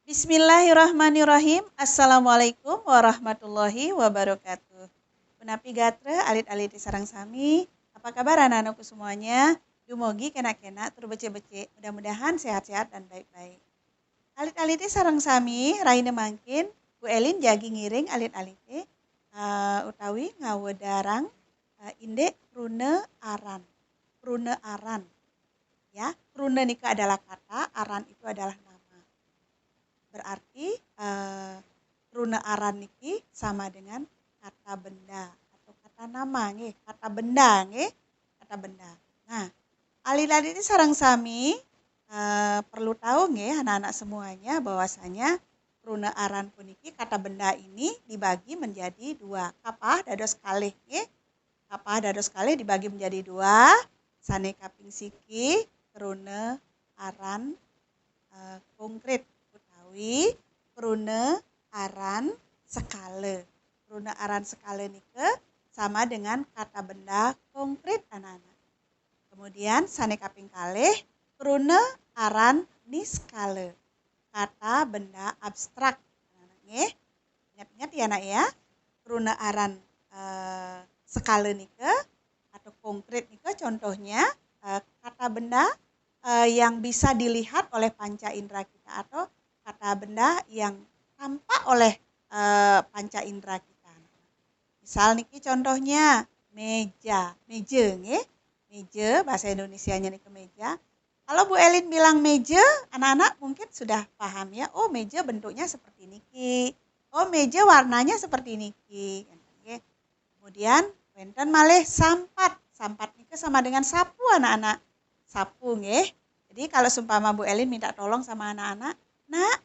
Bismillahirrahmanirrahim. Assalamualaikum warahmatullahi wabarakatuh. Punapi gatre alit-alit di sarang sami. Apa kabar anak-anakku semuanya? Dumogi kena-kena tur bece-bece. Mudah-mudahan sehat-sehat dan baik-baik. Alit-alit di sarang sami raine mangkin Bu Elin jagi ngiring alit-alit utawi ngawedarang indek rune aran. Rune aran. Ya, rune nika adalah kata, aran itu adalah nama. Berarti rune aran niki sama dengan kata benda atau kata nama nggih, kata benda nggih, kata benda. Nah, alil-alil ini sareng sami perlu tahu nggih anak-anak semuanya bahwasanya rune aran puniki kata benda ini dibagi menjadi dua. Kapah dados kalih nggih. Kapah dados kalih dibagi menjadi dua. Sane kaping siki rune aran konkret. Rune aran skala. Rune aran skala nike sama dengan kata benda konkret anak-anak. Kemudian sane kaping kalih rune aran niskala. Kata benda abstrak. Anak-anak ingat-ingat ya nak ya. Rune aran skala nike atau konkret nike contohnya kata benda yang bisa dilihat oleh panca indera kita atau kata benda yang tampak oleh panca indera kita. Misal niki contohnya meja, meja nggih. Meja bahasa Indonesianya niki meja. Kalau Bu Elin bilang meja, anak-anak mungkin sudah paham ya. Oh, meja bentuknya seperti niki. Oh, meja warnanya seperti niki. Kemudian wonten malih sampat. Sampat niki sama dengan sapu anak-anak. Sapu nggih. Jadi kalau seumpama Bu Elin minta tolong sama anak-anak, "Nak,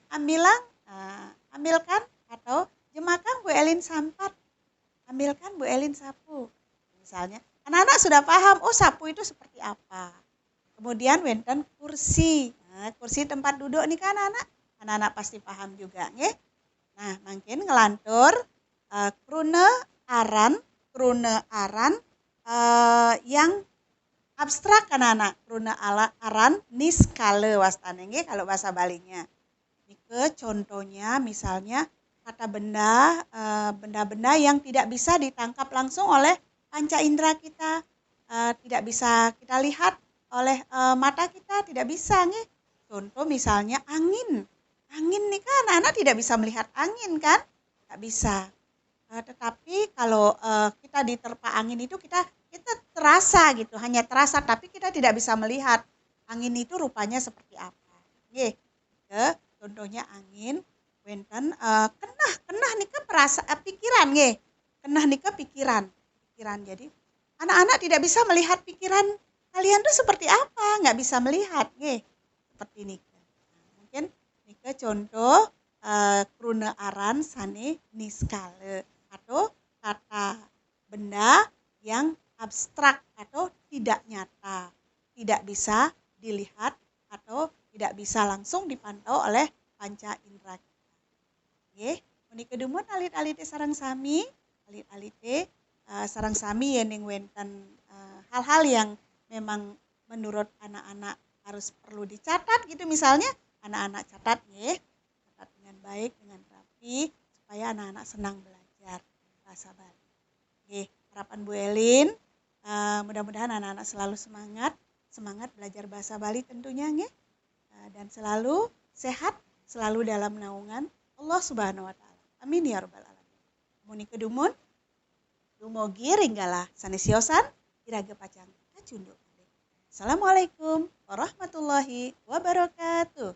ambilkan atau jemakan Bu Elin sampat. Ambilkan Bu Elin sapu." Misalnya, anak-anak sudah paham, oh sapu itu seperti apa. Kemudian wonten kursi. Nah, kursi tempat duduk nih kan anak-anak. Anak-anak pasti paham juga nggih. Nah, mangkin ngelantur rune aran yang abstrak kan anak. Rune aran niskala wastane nggih kalau bahasa Balinya. Nike contohnya misalnya kata benda, benda-benda yang tidak bisa ditangkap langsung oleh panca indera kita, tidak bisa kita lihat oleh mata kita, tidak bisa nih. Contoh misalnya angin. Angin nih kan anak-anak tidak bisa melihat angin kan? Tidak bisa. Tetapi kalau kita diterpa angin itu kita terasa gitu, hanya terasa tapi kita tidak bisa melihat angin itu rupanya seperti apa. Nggih. Contohnya angin, wonten kenah nika pikiran nggih. Kenah nika pikiran. Jadi anak-anak tidak bisa melihat pikiran kalian tuh seperti apa, nggak bisa melihat nggih. Seperti nika. Mungkin nika contoh rune aran sane niskala atau kata benda yang abstrak atau tidak nyata, tidak bisa dilihat atau tidak bisa langsung dipantau oleh panca indera kita. Nggih, menika kedumun alit-alit sareng sami, alit-alit sareng sami yen wonten hal-hal yang memang menurut anak-anak harus perlu dicatat gitu misalnya, anak-anak catat nggih. Catat dengan baik, dengan rapi supaya anak-anak senang belajar bahasa Bali. Nggih, harapan Bu Elin mudah-mudahan anak-anak selalu semangat belajar bahasa Bali tentunya nggih. Dan selalu sehat, selalu dalam naungan Allah Subhanahu wa taala. Amin ya rabbal alamin. Muni kedumun dumugi ringgalah sanesiosan iraga pacang kacunduk. Assalamualaikum warahmatullahi wabarakatuh.